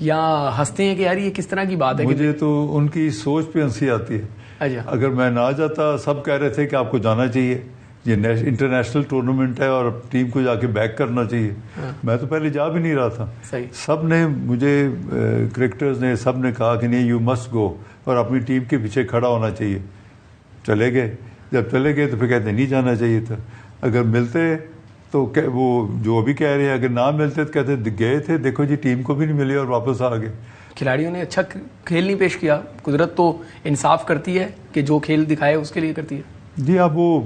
یا ہنستے ہیں کہ یار یہ کس طرح کی بات ہے؟ مجھے تو ان کی سوچ پہ ہنسی آتی ہے. اچھا. اگر میں نہ جاتا, سب کہہ رہے تھے کہ آپ کو جانا چاہیے, یہ انٹرنیشنل ٹورنامنٹ ہے اور ٹیم کو جا کے بیک کرنا چاہیے. میں تو پہلے جا بھی نہیں رہا تھا. سب نے مجھے, کرکٹرز نے سب نے کہا کہ نہیں, یو مسٹ گو, اور اپنی ٹیم کے پیچھے کھڑا ہونا چاہیے. چلے گئے. جب چلے گئے تو پھر کہتے نہیں جانا چاہیے تھا. اگر ملتے تو وہ جو بھی کہہ رہے ہیں, اگر نہ ملتے تو کہتے گئے تھے, دیکھو جی ٹیم کو بھی نہیں ملی اور واپس آ گئے. کھلاڑیوں نے اچھا کھیل نہیں پیش کیا. قدرت تو انصاف کرتی ہے کہ جو کھیل دکھائے اس کے لیے کرتی ہے. جی, اب وہ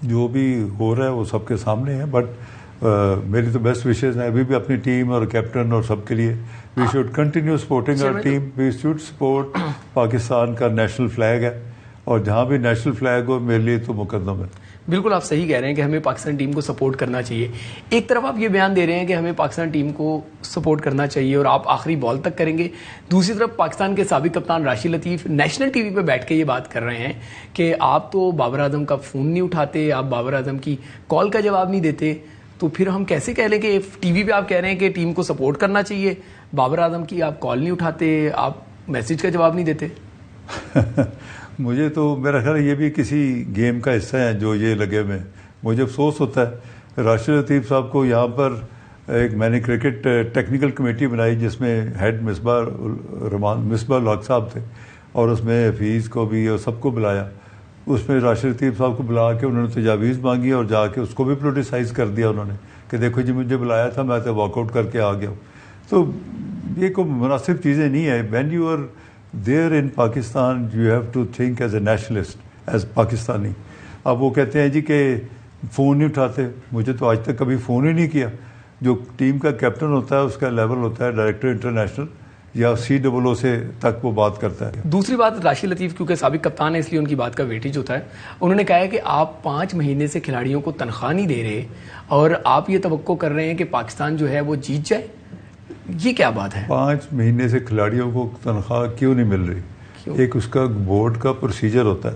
جو بھی ہو رہا ہے وہ سب کے سامنے ہے, بٹ میری تو بیسٹ وشیز ہیں ابھی بھی اپنی ٹیم اور کیپٹن اور سب کے لیے. We should continue supporting our team. We should support. Pakistan کا نیشنل فلیگ ہے, اور جہاں بھی نیشنل فلیگ ہو میرے لیے تو مقدم ہے. بالکل آپ صحیح کہہ رہے ہیں کہ ہمیں پاکستان ٹیم کو سپورٹ کرنا چاہیے. ایک طرف آپ یہ بیان دے رہے ہیں کہ ہمیں پاکستان ٹیم کو سپورٹ کرنا چاہیے اور آپ آخری بال تک کریں گے. دوسری طرف پاکستان کے سابق کپتان راشد لطیف نیشنل ٹی وی پہ بیٹھ کے یہ بات کر رہے ہیں کہ آپ تو بابر اعظم کا فون نہیں اٹھاتے, آپ بابر اعظم کی کال کا جواب نہیں دیتے, تو پھر ہم کیسے کہہ لیں کہ ٹی وی پہ آپ کہہ رہے ہیں کہ ٹیم کو سپورٹ کرنا چاہیے, بابر اعظم کی آپ کال نہیں اٹھاتے, آپ میسج کا جواب نہیں دیتے؟ مجھے تو میرا خیال یہ بھی کسی گیم کا حصہ ہے جو یہ لگے ہوئے. مجھے افسوس ہوتا ہے راشد لطیف صاحب کو یہاں پر ایک, میں نے کرکٹ ٹیکنیکل کمیٹی بنائی جس میں ہیڈ مصباح الحق صاحب تھے, اور اس میں حفیظ کو بھی اور سب کو بلایا. اس میں راشد لطیف صاحب کو بلا کے انہوں نے تجاویز مانگی اور جا کے اس کو بھی پروٹیسائز کر دیا انہوں نے کہ دیکھو جی مجھے بلایا تھا, میں تو واک آؤٹ کر کے آ گیا ہوں. تو یہ کوئی مناسب چیزیں نہیں ہے. When you are there in Pakistan you have to think as a nationalist, as Pakistani. اب وہ کہتے ہیں جی کہ فون نہیں اٹھاتے. مجھے تو آج تک کبھی فون ہی نہیں کیا. جو ٹیم کا کیپٹن ہوتا ہے اس کا لیول ہوتا ہے ڈائریکٹر انٹرنیشنل یا COO سے تک وہ بات کرتا ہے. دوسری بات, راشد لطیف کیونکہ سابق کپتان ہے اس لیے ان کی بات کا ویٹیج ہوتا ہے. انہوں نے کہا ہے کہ آپ 5 مہینے سے کھلاڑیوں کو تنخواہ نہیں دے رہے اور آپ یہ توقع کر رہے ہیں کہ پاکستان جو ہے وہ جیت جائے. یہ کیا بات ہے؟ 5 مہینے سے کھلاڑیوں کو تنخواہ کیوں نہیں مل رہی؟ ایک اس کا بورڈ کا پروسیجر ہوتا ہے.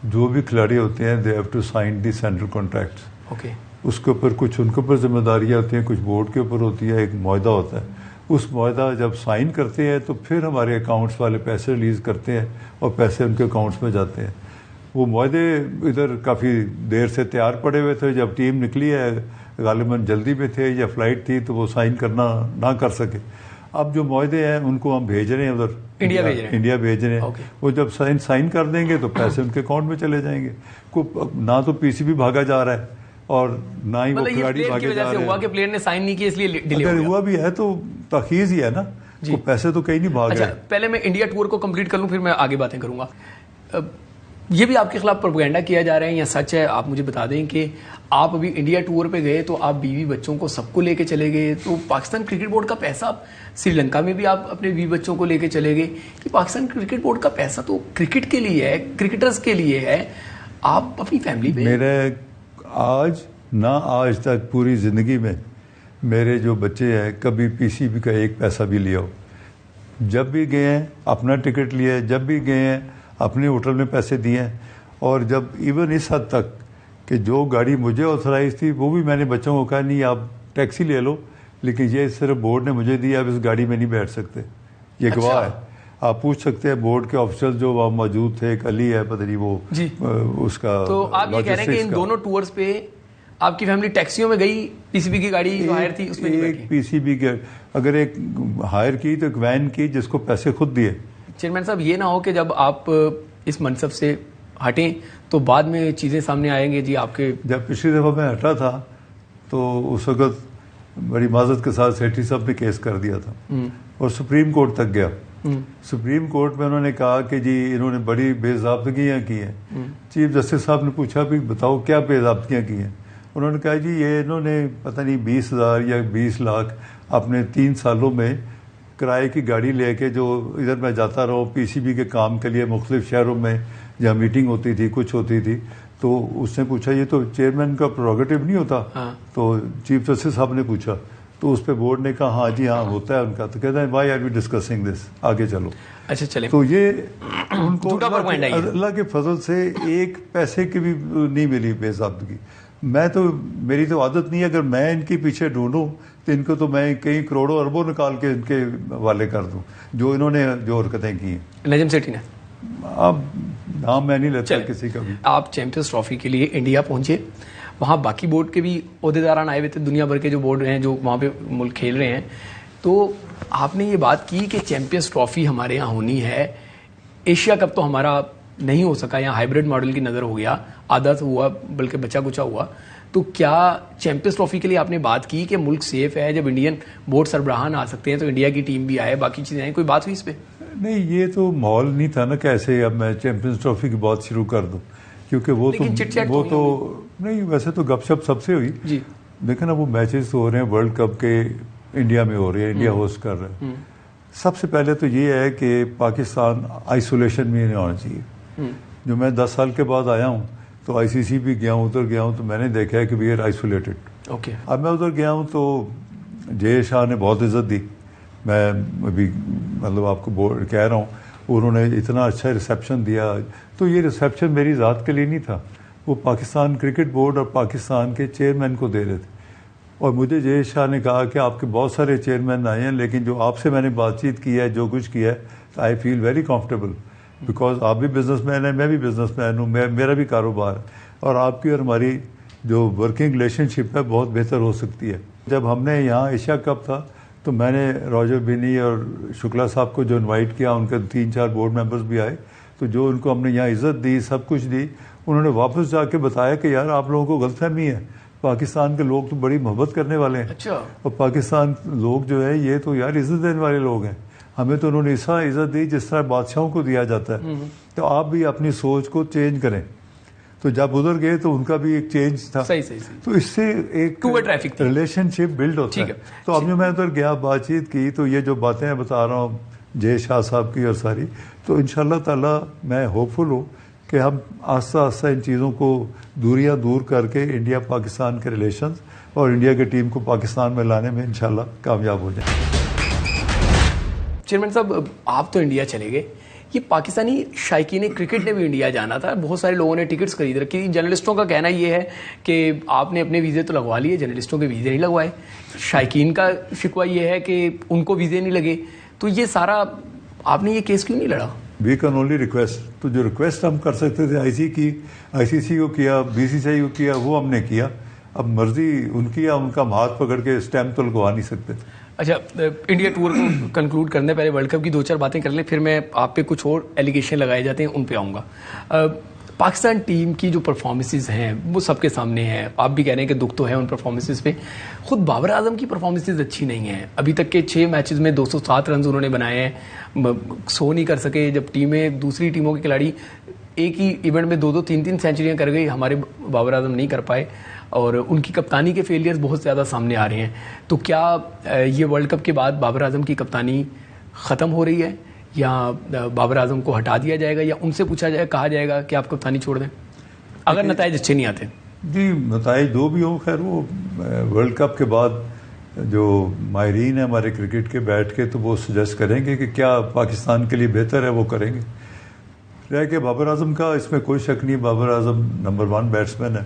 جو بھی کھلاڑی ہوتے ہیں they have to sign the central contracts. Okay. اس کے اوپر کچھ ان کے اوپر ذمہ داریاں ہوتی ہیں, کچھ بورڈ کے اوپر ہوتی ہے, ایک معاہدہ ہوتا ہے. اس معاہدہ جب سائن کرتے ہیں تو پھر ہمارے اکاؤنٹس والے پیسے ریلیز کرتے ہیں اور پیسے ان کے اکاؤنٹس میں جاتے ہیں. وہ معاہدے ادھر کافی دیر سے تیار پڑے ہوئے تھے. جب ٹیم نکلی ہے غالباً جلدی میں تھے یا فلائٹ تھی تو وہ سائن کرنا نہ کر سکے. اب جو معاہدے ہیں ان کو ہم بھیج رہے ہیں ادھر, انڈیا بھیج رہے ہیں. وہ جب سائن کر دیں گے تو پیسے ان کے اکاؤنٹ میں چلے جائیں گے. نہ تو PCB بھاگا جا رہا ہے اور نہ ہی وہ کھلاڑی بھاگے جا رہے ہیں. ہوا کہ پلیئر نے سائن نہیں کیا اس لیے ڈیلے ہو اگر گیا. ہوا بھی ہے تو تاخیر ہی ہے نا, پیسے تو کہیں نہیں بھاگ رہے. پہلے میں انڈیا ٹور کو کمپلیٹ کر لوں پھر میں آگے باتیں کروں گا. یہ بھی آپ کے خلاف پروپیگنڈا کیا جا رہا ہے یا سچ ہے؟ آپ مجھے بتا دیں کہ آپ ابھی انڈیا ٹور پہ گئے تو آپ بیوی بچوں کو سب کو لے کے چلے گئے, تو پاکستان کرکٹ بورڈ کا پیسہ سری لنکا میں بھی آپ اپنے بیوی بچوں کو لے کے چلے گئے کہ پاکستان کرکٹ بورڈ کا پیسہ تو کرکٹ کے لیے ہے, کرکٹرز کے لیے ہے. آپ اپنی فیملی میں, میرے آج تک پوری زندگی میں میرے جو بچے ہیں کبھی PCB کا ایک پیسہ بھی لیا ہو. جب بھی گئے ہیں اپنا ٹکٹ لیا ہے, جب بھی گئے ہیں اپنے ہوٹل میں پیسے دیے ہیں. اور جب ایون اس حد تک کہ جو گاڑی مجھے آتھرائز تھی وہ بھی میں نے بچوں کو کہا نہیں آپ ٹیکسی لے لو, لیکن یہ صرف بورڈ نے مجھے دیا, آپ اس گاڑی میں نہیں بیٹھ سکتے. یہ گواہ ہے, آپ پوچھ سکتے ہیں بورڈ کے آفیسر جو وہاں موجود تھے, ایک علی ہے پتہ نہیں وہ اس کا. تو آپ یہ کہہ رہے ہیں کہ ان دونوں ٹورز پہ آپ کی فیملی ٹیکسیوں میں گئی, PCB کی گاڑی جو ہائر تھی اس میں نہیں بیٹھی؟ PCB کے اگر ایک ہائر کی تو ایک وین کی جس کو پیسے خود دیے. چیئرمین صاحب یہ نہ ہو کہ جب آپ اس منصب سے ہٹیں تو بعد میں چیزیں سامنے آئیں گے. جی آپ کے جب پچھلی دفعہ میں ہٹا تھا تو اس وقت بڑی معذرت کے ساتھ سیٹھی صاحب نے کیس کر دیا تھا اور سپریم کورٹ تک گیا. سپریم کورٹ میں انہوں نے کہا کہ جی انہوں نے بڑی بے ضابطگیاں کی ہیں. چیف جسٹس صاحب نے پوچھا بھی بتاؤ کیا بے ضابطگیاں کی ہیں. انہوں نے کہا جی یہ انہوں نے پتہ نہیں 20,000 یا 20 لاکھ اپنے 3 سالوں میں کرائے کی گاڑی لے کے, جو ادھر میں جاتا رہا ہوں PCB کے کام کے لیے مختلف شہروں میں جہاں میٹنگ ہوتی تھی کچھ ہوتی تھی, تو اس نے پوچھا یہ تو چیئرمین کا پروگیٹو نہیں ہوتا؟ تو چیف جسٹس صاحب نے پوچھا تو اس پہ بورڈ نے کہا ہاں جی ہاں ہوتا ہے ان کا. تو کہتا ہے why are we discussing this, آگے چلو. اچھا چلیں. تو یہ ان کو اللہ کے فضل سے ایک پیسے کی بھی نہیں ملی بے ضابطگی. میں تو میری تو عادت نہیں ہے, اگر میں ان کے پیچھے ڈھونڈوں تو ان کو تو میں کئی کروڑوں اربوں نکال کے ان کے حوالے کر دوں جو انہوں نے جو حرکتیں کی ہیں. نجم سیٹھی نے, اب نام میں نہیں لیتا کسی کا بھی. آپ چیمپئنز ٹرافی کے لیے انڈیا پہنچے, وہاں باقی بورڈ کے بھی عہدیداران آئے ہوئے تھے, دنیا بھر کے جو بورڈ ہیں جو وہاں پہ ملک کھیل رہے ہیں, تو آپ نے یہ بات کی کہ چیمپئنز ٹرافی ہمارے یہاں ہونی ہے, ایشیا کپ تو ہمارا نہیں ہو سکا, یہاں ہائیبرڈ ماڈل کی نظر ہو گیا, آدھا تو ہوا بلکہ بچا کچا ہوا. تو کیا چیمپئنز ٹرافی کے لیے آپ نے بات کی کہ ملک سیف ہے, جب انڈین بورڈ سربراہان آ سکتے ہیں تو انڈیا کی ٹیم بھی آئے, باقی چیزیں آئیں, کوئی بات ہوئی اس پہ؟ نہیں, یہ تو ماحول نہیں تھا نا کہ ایسے اب میں چیمپئنز ٹرافی کی بات شروع کر دوں, کیونکہ وہ تو نہیں, ویسے تو گپ شپ سب سے ہوئی جی. دیکھیں نا وہ میچز ہو رہے ہیں ورلڈ کپ کے, انڈیا میں ہو رہے ہیں, انڈیا ہوسٹ کر رہا ہے. سب سے پہلے تو یہ ہے کہ پاکستان آئسولیشن میں نہیں ہونا چاہیے. جو میں 10 سال کے بعد آیا ہوں تو آئی سی سی بھی گیا ہوں, ادھر گیا ہوں, تو میں نے دیکھا ہے کہ وی آر آئسولیٹڈ. اب میں ادھر گیا ہوں تو جے شاہ نے بہت عزت دی, میں ابھی مطلب آپ کو کہہ رہا ہوں, انہوں نے اتنا اچھا ریسیپشن دیا. تو یہ ریسیپشن میری ذات کے لیے نہیں تھا, وہ پاکستان کرکٹ بورڈ اور پاکستان کے چیئرمین کو دے رہے تھے. اور مجھے جے شاہ نے کہا کہ آپ کے بہت سارے چیئرمین آئے ہیں, لیکن جو آپ سے میں نے بات چیت کی ہے, جو کچھ کیا ہے, آئی فیل ویری کمفرٹیبل, بیکاز آپ بھی بزنس مین ہیں, میں بھی بزنس مین ہوں, میرا بھی کاروبار ہے, اور آپ کی اور ہماری جو ورکنگ ریلیشن شپ ہے بہت بہتر ہو سکتی ہے. جب ہم نے یہاں ایشیا کپ تھا تو میں نے راجر بینی اور شکلا صاحب کو جو انوائٹ کیا, ان کے 3-4 بورڈ ممبرز بھی آئے, تو جو ان کو ہم نے یہاں عزت دی, سب کچھ دی, انہوں نے واپس جا کے بتایا کہ یار آپ لوگوں کو غلط فہمی ہے, پاکستان کے لوگ تو بڑی محبت کرنے والے ہیں. اچھا. اور پاکستان لوگ جو ہے یہ تو یار عزت دینے والے لوگ ہیں, ہمیں تو انہوں نے ایسا عزت دی جس طرح بادشاہوں کو دیا جاتا ہے. تو آپ بھی اپنی سوچ کو چینج کریں. تو جب ادھر گئے تو ان کا بھی ایک چینج تھا, تو اس سے ایک ریلیشن شپ بلڈ ہوتا ہے. تو اب جو میں ادھر گیا, بات چیت کی, تو یہ جو باتیں بتا رہا ہوں جے شاہ صاحب کی اور ساری, تو انشاءاللہ تعالی میں ہوپ فل ہوں کہ ہم آہستہ آہستہ ان چیزوں کو دوریاں دور کر کے انڈیا پاکستان کے ریلیشنز اور انڈیا کی ٹیم کو پاکستان میں لانے میں انشاءاللہ کامیاب ہو جائیں. چیئرمین صاحب, آپ تو انڈیا چلے گئے, یہ پاکستانی شائقین کرکٹ نے بھی انڈیا جانا تھا, بہت سارے لوگوں نے ٹکٹس خرید رکھی. جرنلسٹوں کا کہنا یہ ہے کہ آپ نے اپنے ویزے تو لگوا لیے, جرنلسٹوں کے ویزے نہیں لگوائے. شائقین کا شکوہ یہ ہے کہ ان کو ویزے نہیں لگے. تو یہ سارا آپ نے یہ کیس کیوں نہیں لڑا؟ We can only request. تو جو ریکویسٹ ہم کر سکتے تھے آئی سی سی کو کیا, بی سی سی آئی کو کیا, وہ ہم نے کیا. اب مرضی ان کی, ان کا ہاتھ پکڑ کے اسٹیمپ تو لگوا نہیں سکتے. اچھا, انڈیا ٹور کو کنکلوڈ کرنے پہلے ورلڈ کپ کی 2-4 باتیں کر لیں, پھر میں آپ پہ کچھ اور ایلیگیشن لگائے جاتے ہیں ان پہ آؤں گا. پاکستان ٹیم کی جو پرفارمنسز ہیں وہ سب کے سامنے ہیں, آپ بھی کہہ رہے ہیں کہ دکھ تو ہے ان پرفارمنسز پہ. خود بابر اعظم کی پرفارمنسز اچھی نہیں ہیں. ابھی تک کے 6 میچز میں 207 رنز انہوں نے بنائے ہیں, سو نہیں کر سکے. جب ٹیمیں دوسری ٹیموں کے کھلاڑی ایک ہی ایونٹ میں 2-2 3-3 سینچریاں کر گئی, ہمارے بابر اعظم نہیں کر پائے, اور ان کی کپتانی کے فیلئرز بہت زیادہ سامنے آ رہے ہیں. تو کیا یہ ورلڈ کپ کے بعد بابر اعظم کی کپتانی ختم ہو رہی ہے, یا بابر اعظم کو ہٹا دیا جائے گا, یا ان سے پوچھا جائے, کہا جائے گا کہ آپ کپتانی چھوڑ دیں اگر نتائج اچھے نہیں آتے؟ جی, نتائج دو بھی ہوں, خیر وہ ورلڈ کپ کے بعد جو ماہرین ہیں ہمارے کرکٹ کے بیٹھ کے تو وہ سجیسٹ کریں گے کہ کیا پاکستان کے لیے بہتر ہے, وہ کریں گے. رہ کہ بابر اعظم کا اس میں کوئی شک نہیں, بابر اعظم نمبر 1 بیٹسمین ہے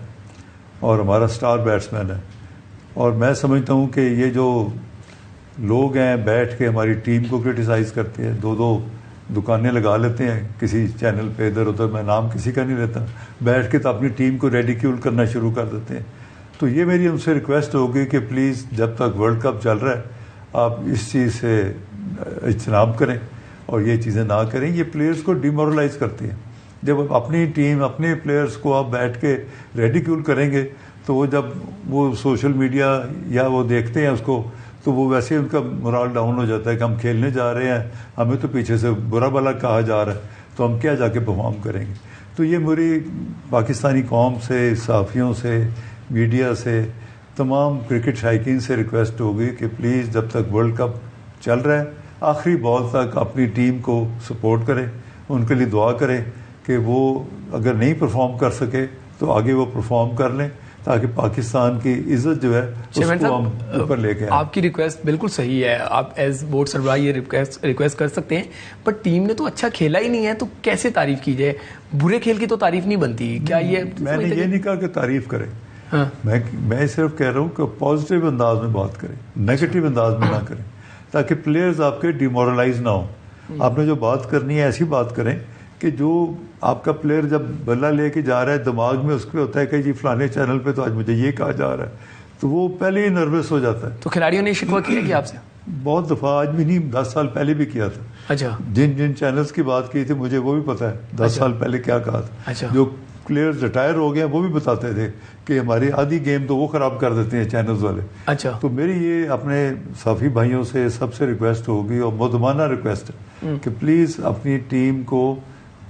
اور ہمارا سٹار بیٹسمین ہے. اور میں سمجھتا ہوں کہ یہ جو لوگ ہیں بیٹھ کے ہماری ٹیم کو کرٹیسائز کرتے ہیں, 2 دکانیں لگا لیتے ہیں کسی چینل پہ ادھر ادھر, میں نام کسی کا نہیں لیتا, بیٹھ کے تو اپنی ٹیم کو ریڈیکیول کرنا شروع کر دیتے ہیں. تو یہ میری ان سے ریکویسٹ ہوگی کہ پلیز جب تک ورلڈ کپ چل رہا ہے آپ اس چیز سے اجتناب کریں اور یہ چیزیں نہ کریں. یہ پلیئرز کو ڈیمورلائز کرتی ہیں. جب اپنی ٹیم اپنے پلیئرز کو آپ بیٹھ کے ریڈیکیول کریں گے تو وہ جب وہ سوشل میڈیا یا وہ دیکھتے ہیں اس کو, تو وہ ویسے ان کا مورال ڈاؤن ہو جاتا ہے کہ ہم کھیلنے جا رہے ہیں, ہمیں تو پیچھے سے برا بھلا کہا جا رہا ہے, تو ہم کیا جا کے پرفارم کریں گے. تو یہ میری پاکستانی قوم سے, صحافیوں سے, میڈیا سے, تمام کرکٹ شائقین سے ریکویسٹ ہوگی کہ پلیز جب تک ورلڈ کپ چل رہا ہے آخری بال تک اپنی ٹیم کو سپورٹ کریں, ان کے لیے دعا کریں کہ وہ اگر نہیں پرفارم کر سکے تو آگے وہ پرفارم کر لیں, تاکہ پاکستان کی عزت جو ہے اس کو ہم اوپر لے کے آئیں. آپ کی ریکویسٹ بالکل صحیح ہے, آپ ایز بورڈ سربراہ یہ ریکویسٹ کر سکتے ہیں, پر ٹیم نے تو اچھا کھیلا ہی نہیں ہے, تو کیسے تعریف کی جائے؟ برے کھیل کی تو تعریف نہیں بنتی. کیا یہ میں نے یہ نہیں کہا کہ تعریف کریں, میں صرف کہہ رہا ہوں کہ پازیٹیو انداز میں بات کریں, نیگیٹو انداز میں نہ کریں, تاکہ پلیئرز آپ کے ڈیمورلائز نہ ہوں. آپ نے جو بات کرنی ہے ایسی بات کریں کہ جو آپ کا پلیئر جب بلہ لے کے جا رہا ہے دماغ میں اس پہ ہوتا ہے کہ جی فلانے چینل پہ تو آج مجھے یہ کہا جا رہا ہے, تو وہ پہلے ہی نروس ہو جاتا ہے. تو کھلاڑیوں نے شکوہ کیا کہ آپ سے بہت دفعہ, آج بھی نہیں 10 سال پہلے بھی کیا تھا. اچھا, جن چینلز کی بات کی تھی مجھے وہ بھی پتا ہے 10 سال پہلے کیا کہا تھا. جو پلیئرز ریٹائر ہو گئے ہیں وہ بھی بتاتے تھے کہ ہماری آدھی گیم تو وہ خراب کر دیتے ہیں چینلز والے. اچھا, تو میری یہ اپنے صحافی بھائیوں سے سب سے ریکویسٹ ہوگی, اور مدمانہ ریکویسٹ ہے, کہ پلیز اپنی ٹیم کو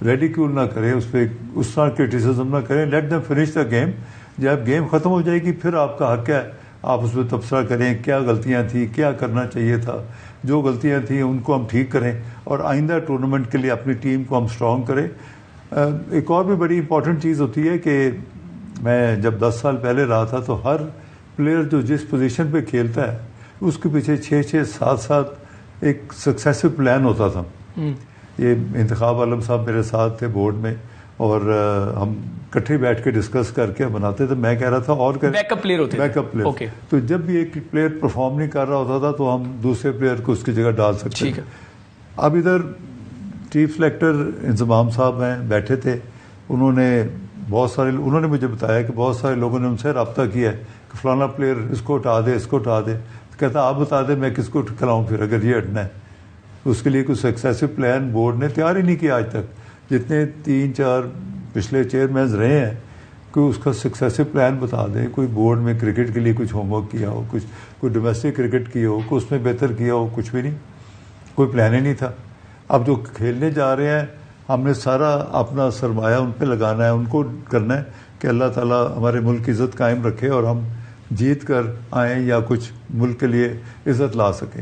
ریڈیکیول نہ کریں, اس پہ اس طرح کرٹیسزم نہ کریں. Let them finish the game. جب گیم ختم ہو جائے گی پھر آپ کا حق ہے آپ اس پہ تبصرہ کریں, کیا غلطیاں تھیں, کیا کرنا چاہیے تھا. جو غلطیاں تھیں ان کو ہم ٹھیک کریں, اور آئندہ ٹورنامنٹ کے لیے اپنی ٹیم کو ہم اسٹرانگ کریں. ایک اور بھی بڑی امپورٹنٹ چیز ہوتی ہے کہ میں جب 10 سال پہلے رہا تھا تو ہر پلیئر جو جس پوزیشن پہ کھیلتا ہے اس کے پیچھے 6-7 ایک سکسیسو پلان ہوتا تھا. یہ انتخاب عالم صاحب میرے ساتھ تھے بورڈ میں, اور ہم اکٹھے بیٹھ کے ڈسکس کر کے بناتے تھے. میں کہہ رہا تھا اور بیک اپ پلیئر, تو جب بھی ایک پلیئر پرفارم نہیں کر رہا ہوتا تھا تو ہم دوسرے پلیئر کو اس کی جگہ ڈال سکتے تھے. اب ادھر چیف سلیکٹر انضمام صاحب ہیں, بیٹھے تھے, انہوں نے مجھے بتایا کہ بہت سارے لوگوں نے ان سے رابطہ کیا ہے کہ فلانا پلیئر اس کو ہٹا دے, اس کو ہٹا دے. تو کہتا آپ بتا دیں میں کس کو کھلاؤں پھر اگر یہ ہٹنا ہے. اس کے لیے کوئی سکسیسو پلان بورڈ نے تیار ہی نہیں کیا آج تک. جتنے 3-4 پچھلے چیئرمینز رہے ہیں کوئی اس کا سکسیسو پلان بتا دیں. کوئی بورڈ میں کرکٹ کے لیے کچھ ہوم ورک کیا ہو, کوئی ڈومیسٹک کرکٹ کی ہو, کوئی اس میں بہتر کیا ہو. کچھ بھی نہیں, کوئی پلان ہی نہیں تھا. اب جو کھیلنے جا رہے ہیں ہم نے سارا اپنا سرمایہ ان پہ لگانا ہے, ان کو کرنا ہے کہ اللہ تعالیٰ ہمارے ملک کی عزت قائم رکھے اور ہم جیت کر آئیں یا کچھ ملک کے لیے عزت لا سکیں.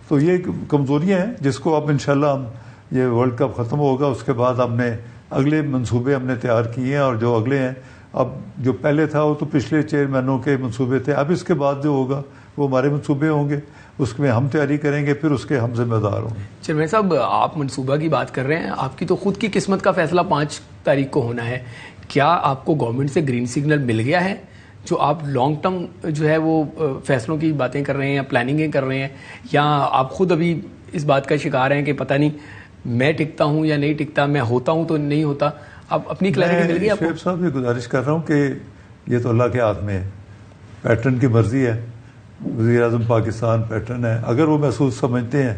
تو یہ کمزوریاں ہیں جس کو اب انشاءاللہ ہم, یہ ورلڈ کپ ختم ہوگا اس کے بعد ہم نے اگلے منصوبے ہم نے تیار کیے ہیں, اور جو اگلے ہیں, اب جو پہلے تھا وہ تو پچھلے چیئرمینوں کے منصوبے تھے, اب اس کے بعد جو ہوگا وہ ہمارے منصوبے ہوں گے, اس میں ہم تیاری کریں گے, پھر اس کے ہم ذمہ دار ہوں گے. چیئرمین صاحب آپ منصوبہ کی بات کر رہے ہیں, آپ کی تو خود کی قسمت کا فیصلہ 5 تاریخ کو ہونا ہے. کیا آپ کو گورنمنٹ سے گرین سگنل مل گیا ہے جو آپ لانگ ٹرم جو ہے وہ فیصلوں کی باتیں کر رہے ہیں یا پلاننگیں کر رہے ہیں, یا آپ خود ابھی اس بات کا شکار ہیں کہ پتہ نہیں میں ٹکتا ہوں یا نہیں ٹکتا, میں ہوتا ہوں تو نہیں ہوتا؟ آپ اپنی کلیئرٹی مل گئی آپ کو؟ شعیب صاحب یہ گزارش کر رہا ہوں کہ یہ تو اللہ کے ہاتھ میں ہے, پیٹرن کی مرضی ہے, وزیر اعظم پاکستان پیٹرن ہے. اگر وہ محسوس سمجھتے ہیں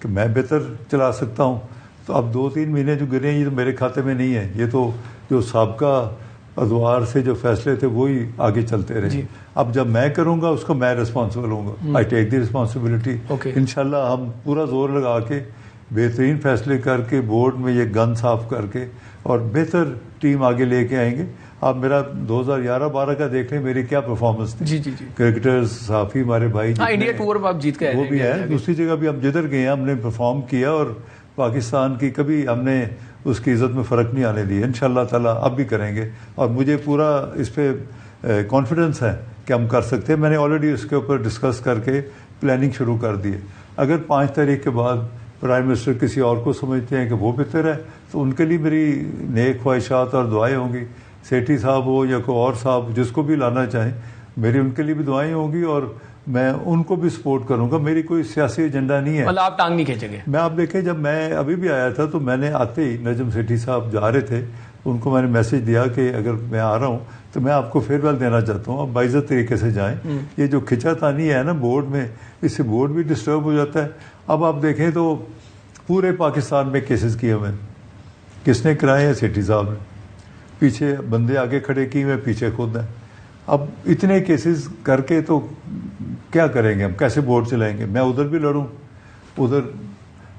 کہ میں بہتر چلا سکتا ہوں تو اب 2-3 مہینے جو گرے ہیں یہ تو میرے کھاتے میں نہیں ہے, یہ تو جو سابقہ ادوار سے جو فیصلے تھے وہی آگے چلتے رہے. اب جب میں کروں گا اس کو میں ریسپانسبل ہوں گا. آئی ٹیک دی رسپانسبلٹی. انشاءاللہ ہم پورا زور لگا کے بہترین فیصلے کر کے بورڈ میں یہ گن صاف کر کے اور بہتر ٹیم آگے لے کے آئیں گے. آپ میرا 2011-12 کا دیکھ لیں میری کیا پرفارمنس تھی. کرکٹرز, صحافی ہمارے بھائی انڈیا ٹور آپ جیت کے وہ بھی ہے, دوسری جگہ بھی ہم جدھر گئے ہیں ہم نے پرفارم کیا, اور پاکستان کی کبھی ہم نے اس کی عزت میں فرق نہیں آنے دی. انشاءاللہ تعالیٰ اب بھی کریں گے, اور مجھے پورا اس پہ کانفیڈنس ہے کہ ہم کر سکتے ہیں. میں نے آلریڈی اس کے اوپر ڈسکس کر کے پلاننگ شروع کر دی ہے. اگر 5 تاریخ کے بعد پرائم منسٹر کسی اور کو سمجھتے ہیں کہ وہ بہتر ہے تو ان کے لیے میری نیک خواہشات اور دعائیں ہوں گی. سیٹھی صاحب ہو یا کوئی اور صاحب جس کو بھی لانا چاہیں, میری ان کے لیے بھی دعائیں ہوں گی, اور میں ان کو بھی سپورٹ کروں گا. میری کوئی سیاسی ایجنڈا نہیں ہے. آپ ٹانگ نہیں کھینچیں گے. میں آپ دیکھیں جب میں ابھی بھی آیا تھا تو میں نے آتے ہی نجم سیٹھی صاحب جا رہے تھے, ان کو میں نے میسج دیا کہ اگر میں آ رہا ہوں تو میں آپ کو فیئر ویل دینا چاہتا ہوں, آپ باعزت طریقے سے جائیں. یہ جو کھچا تانی ہے نا بورڈ میں, اس سے بورڈ بھی ڈسٹرب ہو جاتا ہے. اب آپ دیکھیں تو پورے پاکستان میں کیسز کیے ہوئے, کس نے کرائے ہیں؟ سیٹھی صاحب نے. پیچھے بندے آگے کھڑے کیے ہوئے, پیچھے خود ہیں. اب اتنے کیسز کر کے تو کیا کریں گے ہم, کیسے بورڈ چلائیں گے؟ میں ادھر بھی لڑوں, ادھر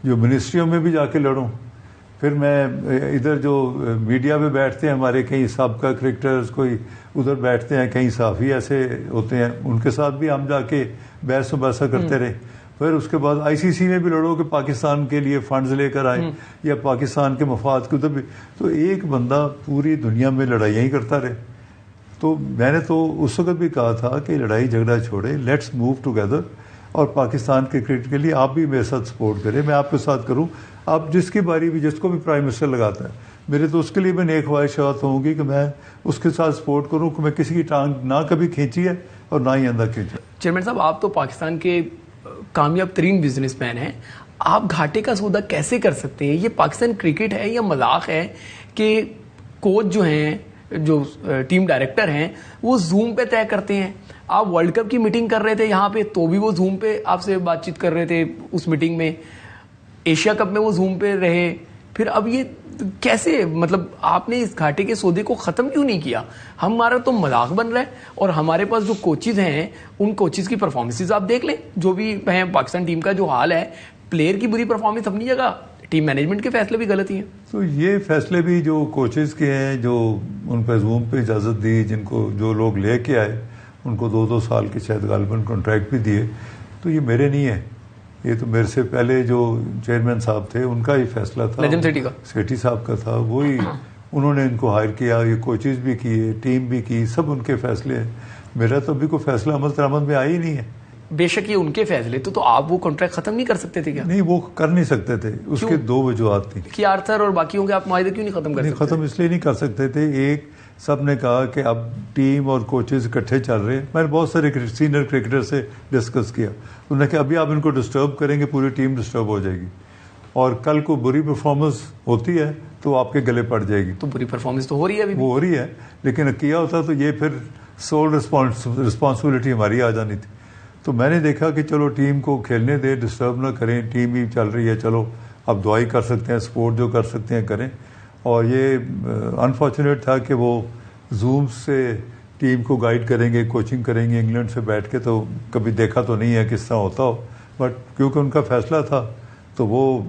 جو منسٹریوں میں بھی جا کے لڑوں, پھر میں ادھر جو میڈیا پہ بیٹھتے ہیں ہمارے کئی سابقہ کرکٹرز, کوئی ادھر بیٹھتے ہیں, کئی صحافی ایسے ہوتے ہیں, ان کے ساتھ بھی ہم جا کے بحث و بحثہ کرتے رہے. پھر اس کے بعد ICC میں بھی لڑو کہ پاکستان کے لیے فنڈز لے کر آئیں یا پاکستان کے مفاد کے ادھر بھی. تو ایک بندہ پوری دنیا میں لڑائیاں ہی کرتا رہے. تو میں نے تو اس وقت بھی کہا تھا کہ لڑائی جھگڑا چھوڑے, لیٹس موو ٹوگیدر, اور پاکستان کے کرکٹ کے لیے آپ بھی میرے ساتھ سپورٹ کریں, میں آپ کے ساتھ کروں. آپ جس کی باری بھی, جس کو بھی پرائم منسٹر لگاتا ہے میرے تو اس کے لیے میں نیک خواہشات ہوں گی کہ میں اس کے ساتھ سپورٹ کروں کہ میں کسی کی ٹانگ نہ کبھی کھینچی ہے اور نہ ہی اندر کھینچا. چیئرمین صاحب آپ تو پاکستان کے کامیاب ترین بزنس مین ہیں, آپ گھاٹے کا سودا کیسے کر سکتے ہیں؟ یہ پاکستان کرکٹ ہے یا مذاق ہے کہ کوچ جو ہیں, جو ٹیم ڈائریکٹر ہیں, وہ زوم پہ طے کرتے ہیں؟ آپ ورلڈ کپ کی میٹنگ کر رہے تھے یہاں پہ تو بھی وہ زوم پہ آپ سے بات چیت کر رہے تھے اس میٹنگ میں, ایشیا کپ میں وہ زوم پہ رہے, پھر اب یہ کیسے, مطلب آپ نے اس گھاٹے کے سودے کو ختم کیوں نہیں کیا؟ ہمارا تو مذاق بن رہا ہے, اور ہمارے پاس جو کوچز ہیں ان کوچز کی پرفارمنسز آپ دیکھ لیں, جو بھی ہیں پاکستان ٹیم کا جو حال ہے, پلیئر کی بری پرفارمنس اپنی جگہ, ٹیم مینجمنٹ کے فیصلے بھی غلط ہی ہیں. تو یہ فیصلے بھی جو کوچز کے ہیں, جو ان پہ زوم پہ اجازت دی, جن کو جو لوگ لے کے آئے ان کو 2 سال کے شاید غالباً کانٹریکٹ بھی دیے, تو یہ میرے نہیں ہے, یہ تو میرے سے پہلے جو چیئرمین صاحب تھے ان کا ہی فیصلہ تھا, نجم سیٹھی کا, سیٹھی صاحب کا تھا, وہی انہوں نے ان کو ہائر کیا, یہ کوچز بھی کیے, ٹیم بھی کی, سب ان کے فیصلے ہیں. میرا تو ابھی کوئی فیصلہ عمل درآمد میں آیا ہی نہیں ہے. بے شک یہ ان کے فیصلے, تو آپ وہ کانٹریکٹ ختم نہیں کر سکتے تھے کیا؟ نہیں, وہ کر نہیں سکتے تھے, اس کے 2 وجوہات تھیں. کہ آرتھر اور باقیوں کے آپ معاہدے کیوں نہیں ختم کر سکتے؟ ختم اس لیے نہیں کر سکتے تھے, ایک سب نے کہا کہ اب ٹیم اور کوچز اکٹھے چل رہے ہیں. میں نے بہت سارے سینئر کرکٹر سے ڈسکس کیا, انہوں نے کہا ابھی آپ ان کو ڈسٹرب کریں گے پوری ٹیم ڈسٹرب ہو جائے گی, اور کل کو بری پرفارمنس ہوتی ہے تو آپ کے گلے پڑ جائے گی. تو بری پرفارمنس تو ہو رہی ہے ابھی, وہ ہو رہی ہے, لیکن کیا ہوتا تو یہ پھر سول رسپانسبلٹی ہماری آ جانی تھی. تو میں نے دیکھا کہ چلو ٹیم کو کھیلنے دے, ڈسٹرب نہ کریں, ٹیم ہی چل رہی ہے, چلو اب دعائی کر سکتے ہیں, سپورٹ جو کر سکتے ہیں کریں. اور یہ انفارچونیٹ تھا کہ وہ زوم سے ٹیم کو گائیڈ کریں گے, کوچنگ کریں گے انگلینڈ سے بیٹھ کے, تو کبھی دیکھا تو نہیں ہے کس طرح ہوتا ہو, بٹ کیونکہ ان کا فیصلہ تھا تو وہ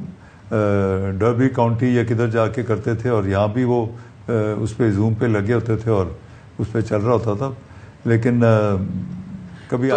ڈربی کاؤنٹی یا کدھر جا کے کرتے تھے, اور یہاں بھی وہ اس پہ زوم پہ لگے ہوتے تھے اور اس پہ چل رہا ہوتا تھا. لیکن کبھی